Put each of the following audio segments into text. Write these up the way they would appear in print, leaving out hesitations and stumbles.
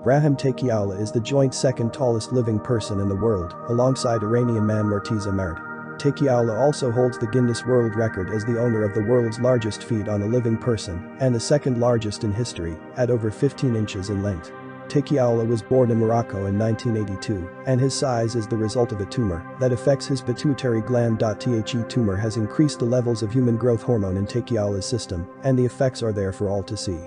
Brahim Takioullah is the joint second tallest living person in the world, alongside Iranian man Morteza Mehrzad. Takioullah also holds the Guinness World Record as the owner of the world's largest feet on a living person and the second largest in history, at over 15 inches in length. Takioullah was born in Morocco in 1982, and his size is the result of a tumor that affects his pituitary gland. The tumor has increased the levels of human growth hormone in Takioullah's system, and the effects are there for all to see.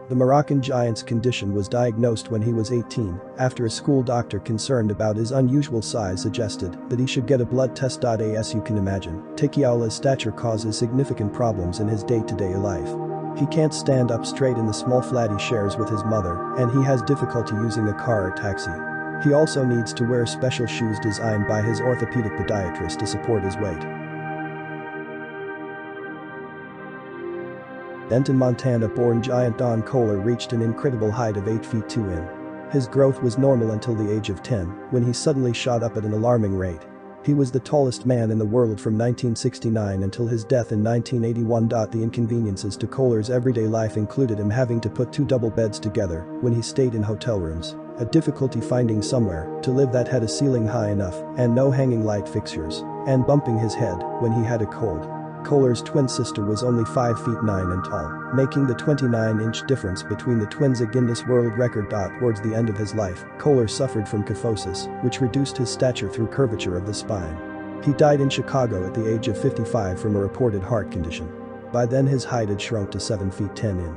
The Moroccan giant's condition was diagnosed when he was 18, after a school doctor concerned about his unusual size suggested that he should get a blood test. As you can imagine, Takioullah's stature causes significant problems in his day-to-day life. He can't stand up straight in the small flat he shares with his mother, and he has difficulty using a car or taxi. He also needs to wear special shoes designed by his orthopedic podiatrist to support his weight. Denton, Montana-born giant Don Kohler reached an incredible height of 8 feet 2 in. His growth was normal until the age of 10, when he suddenly shot up at an alarming rate. He was the tallest man in the world from 1969 until his death in 1981. The inconveniences to Kohler's everyday life included him having to put 2 double beds together when he stayed in hotel rooms, a difficulty finding somewhere to live that had a ceiling high enough and no hanging light fixtures, and bumping his head when he had a cold. Kohler's twin sister was only 5 feet 9 in tall, making the 29-inch difference between the twins a Guinness World Record. Towards the end of his life, Kohler suffered from kyphosis, which reduced his stature through curvature of the spine. He died in Chicago at the age of 55 from a reported heart condition. By then his height had shrunk to 7 feet 10 in.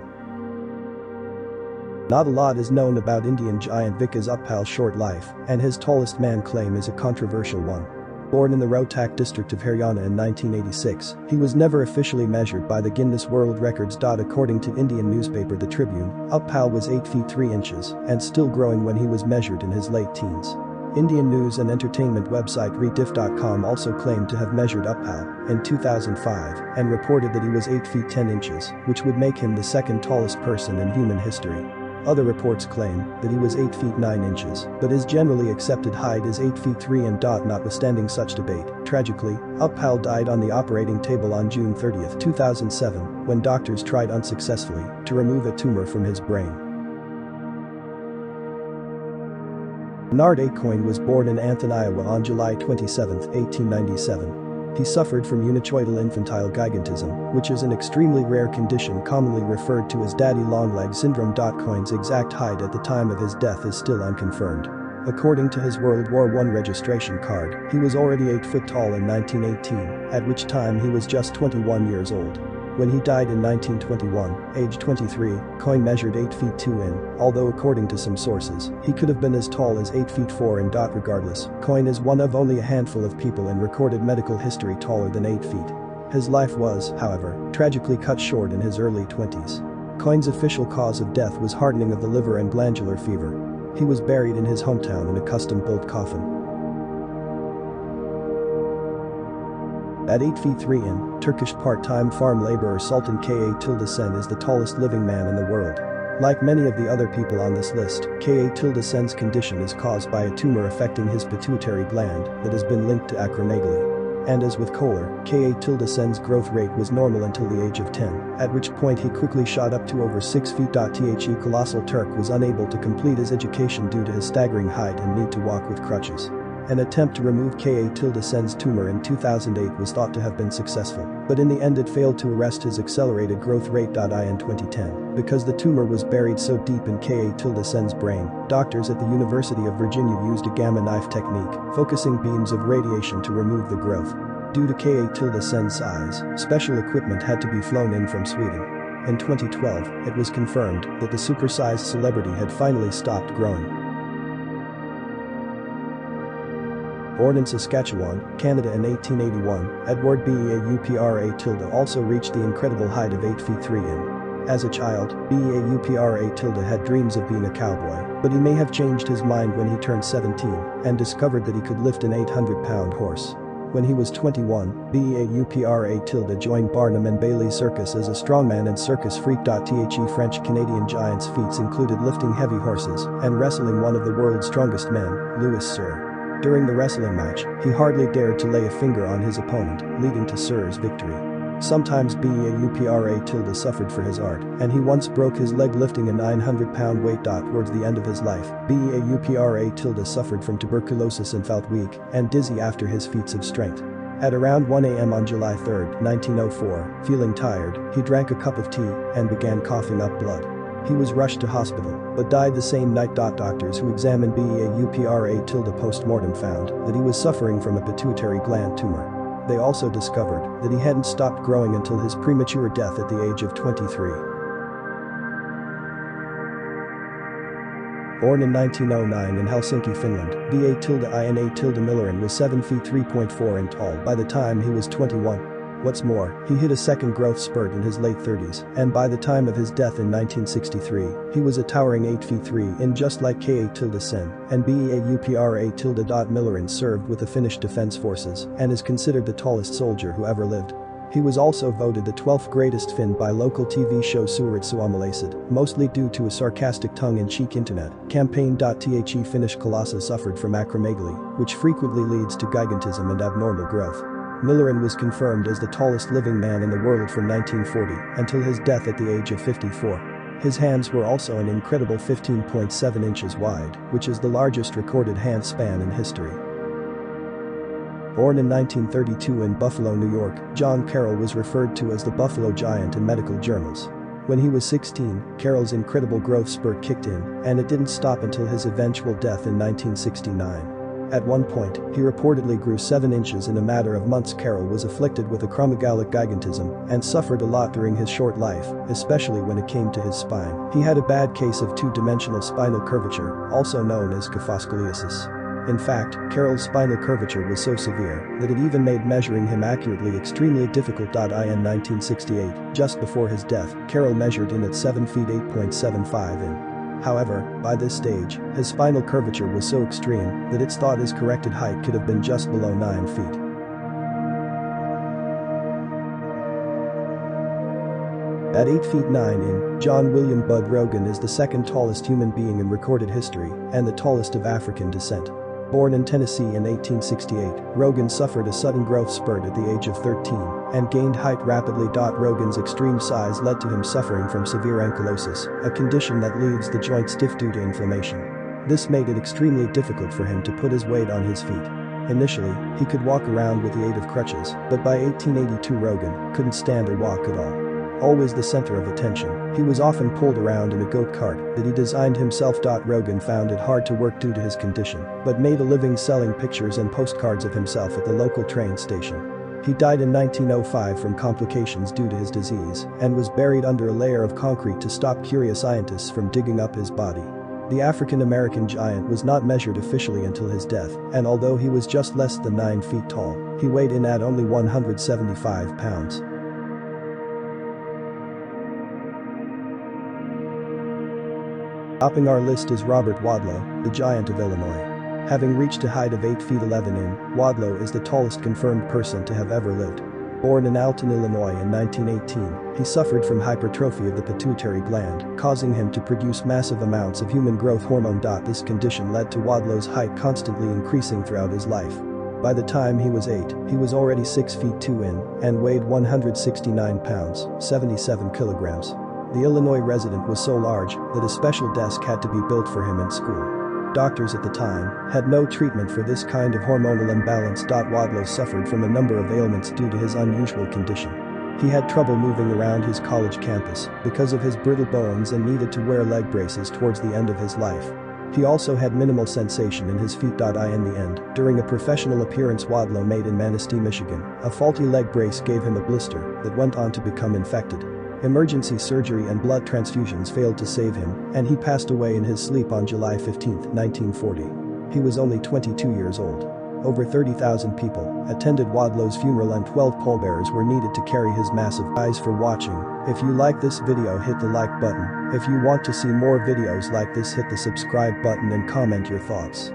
Not a lot is known about Indian giant Vikas Uppal's short life, and his tallest man claim is a controversial one. Born in the Rohtak district of Haryana in 1986, he was never officially measured by the Guinness World Records. According to Indian newspaper The Tribune, Uppal was 8 feet 3 inches and still growing when he was measured in his late teens. Indian news and entertainment website rediff.com also claimed to have measured Uppal in 2005 and reported that he was 8 feet 10 inches, which would make him the second tallest person in human history. Other reports claim that he was 8 feet 9 inches, but his generally accepted height is 8 feet 3 in. Notwithstanding such debate, tragically, Uppal died on the operating table on June 30, 2007, when doctors tried unsuccessfully to remove a tumor from his brain. Bernard Acoin was born in Anthon, Iowa on July 27, 1897. He suffered from eunuchoidal infantile gigantism, which is an extremely rare condition commonly referred to as daddy long-leg syndrome. Acoin's exact height at the time of his death is still unconfirmed. According to his World War I registration card, he was already 8 foot tall in 1918, at which time he was just 21 years old. When he died in 1921, aged 23, Acoin measured 8 feet 2 in, although according to some sources, he could have been as tall as 8 feet 4 in. Regardless, Acoin is one of only a handful of people in recorded medical history taller than 8 feet. His life was, however, tragically cut short in his early 20s. Acoin's official cause of death was hardening of the liver and glandular fever. He was buried in his hometown in a custom-built coffin. At 8 feet 3 in, Turkish part-time farm laborer Sultan Ka-Sen is the tallest living man in the world. Like many of the other people on this list, Ka-Sen's condition is caused by a tumor affecting his pituitary gland that has been linked to acromegaly. And as with Kohler, Ka-Sen's growth rate was normal until the age of 10, at which point he quickly shot up to over 6 feet. The colossal Turk was unable to complete his education due to his staggering height and need to walk with crutches. An attempt to remove Ka-Sen's tumor in 2008 was thought to have been successful, but in the end it failed to arrest his accelerated growth rate. In 2010, because the tumor was buried so deep in Ka-Sen's brain, doctors at the University of Virginia used a gamma knife technique, focusing beams of radiation to remove the growth. Due to Ka-Sen's size, special equipment had to be flown in from Sweden. In 2012, it was confirmed that the supersized celebrity had finally stopped growing. Born in Saskatchewan, Canada in 1881, Edward Beaupre also reached the incredible height of 8 feet 3 in. As a child, Beaupre had dreams of being a cowboy, but he may have changed his mind when he turned 17 and discovered that he could lift an 800-pound horse. When he was 21, Beaupre joined Barnum and Bailey Circus as a strongman and circus freak. The French-Canadian giant's feats included lifting heavy horses and wrestling one of the world's strongest men, Louis Cyr. During the wrestling match, he hardly dared to lay a finger on his opponent, leading to Cyr's victory. Sometimes Beupra suffered for his art, and he once broke his leg lifting a 900-pound weight. Towards the end of his life, Beupra suffered from tuberculosis and felt weak and dizzy after his feats of strength. At around 1 a.m. on July 3, 1904, feeling tired, he drank a cup of tea and began coughing up blood. He was rushed to hospital, but died the same night. Doctors who examined Beupra post-mortem found that he was suffering from a pituitary gland tumor. They also discovered that he hadn't stopped growing until his premature death at the age of 23. Born in 1909 in Helsinki, Finland, Mehrzad was 7 feet 3.4 in tall by the time he was 21. What's more, he hit a second growth spurt in his late 30s, and by the time of his death in 1963, he was a towering 8 feet 3 in, just like Ka-Sen, and Beupra. Mehrzad served with the Finnish Defense Forces and is considered the tallest soldier who ever lived. He was also voted the 12th greatest Finn by local TV show Suuret Suomalaiset, mostly due to a sarcastic tongue-in-cheek internet campaign. The Finnish colossus suffered from acromegaly, which frequently leads to gigantism and abnormal growth. Mehrzad was confirmed as the tallest living man in the world from 1940 until his death at the age of 54. His hands were also an incredible 15.7 inches wide, which is the largest recorded hand span in history. Born in 1932 in Buffalo, New York, John Carroll was referred to as the Buffalo Giant in medical journals. When he was 16, Carroll's incredible growth spurt kicked in, and it didn't stop until his eventual death in 1969. At one point, he reportedly grew 7 inches in a matter of months. Carroll was afflicted with acromegaly gigantism and suffered a lot during his short life, especially when it came to his spine. He had a bad case of two-dimensional spinal curvature, also known as kyphoscoliosis. In fact, Carroll's spinal curvature was so severe that it even made measuring him accurately extremely difficult. In 1968, just before his death, Carroll measured in at 7 feet 8.75 in. However, by this stage, his spinal curvature was so extreme that it's thought his corrected height could have been just below 9 feet. At 8 feet 9 in, John William Bud Rogan is the second tallest human being in recorded history and the tallest of African descent. Born in Tennessee in 1868, Rogan suffered a sudden growth spurt at the age of 13 and gained height rapidly. Rogan's extreme size led to him suffering from severe ankylosis, a condition that leaves the joint stiff due to inflammation. This made it extremely difficult for him to put his weight on his feet. Initially, he could walk around with the aid of crutches, but by 1882 Rogan couldn't stand or walk at all. Always the center of attention, he was often pulled around in a goat cart that he designed himself. Rogan found it hard to work due to his condition, but made a living selling pictures and postcards of himself at the local train station. He died in 1905 from complications due to his disease and was buried under a layer of concrete to stop curious scientists from digging up his body. The African-American giant was not measured officially until his death, and although he was just less than 9 feet tall, he weighed in at only 175 pounds. Topping our list is Robert Wadlow, the giant of Illinois. Having reached a height of 8 feet 11 in, Wadlow is the tallest confirmed person to have ever lived. Born in Alton, Illinois in 1918, he suffered from hypertrophy of the pituitary gland, causing him to produce massive amounts of human growth hormone. This condition led to Wadlow's height constantly increasing throughout his life. By the time he was 8, he was already 6 feet 2 in and weighed 169 pounds, 77 kilograms. The Illinois resident was so large that a special desk had to be built for him in school. Doctors at the time had no treatment for this kind of hormonal imbalance. Wadlow suffered from a number of ailments due to his unusual condition. He had trouble moving around his college campus because of his brittle bones and needed to wear leg braces towards the end of his life. He also had minimal sensation in his feet. In the end, during a professional appearance Wadlow made in Manistee, Michigan, a faulty leg brace gave him a blister that went on to become infected. Emergency surgery and blood transfusions failed to save him, and he passed away in his sleep on July 15, 1940. He was only 22 years old. Over 30,000 people attended Wadlow's funeral and 12 pallbearers were needed to carry his massive. Thanks for watching. If you like this video, hit the like button. If you want to see more videos like this, hit the subscribe button and comment your thoughts.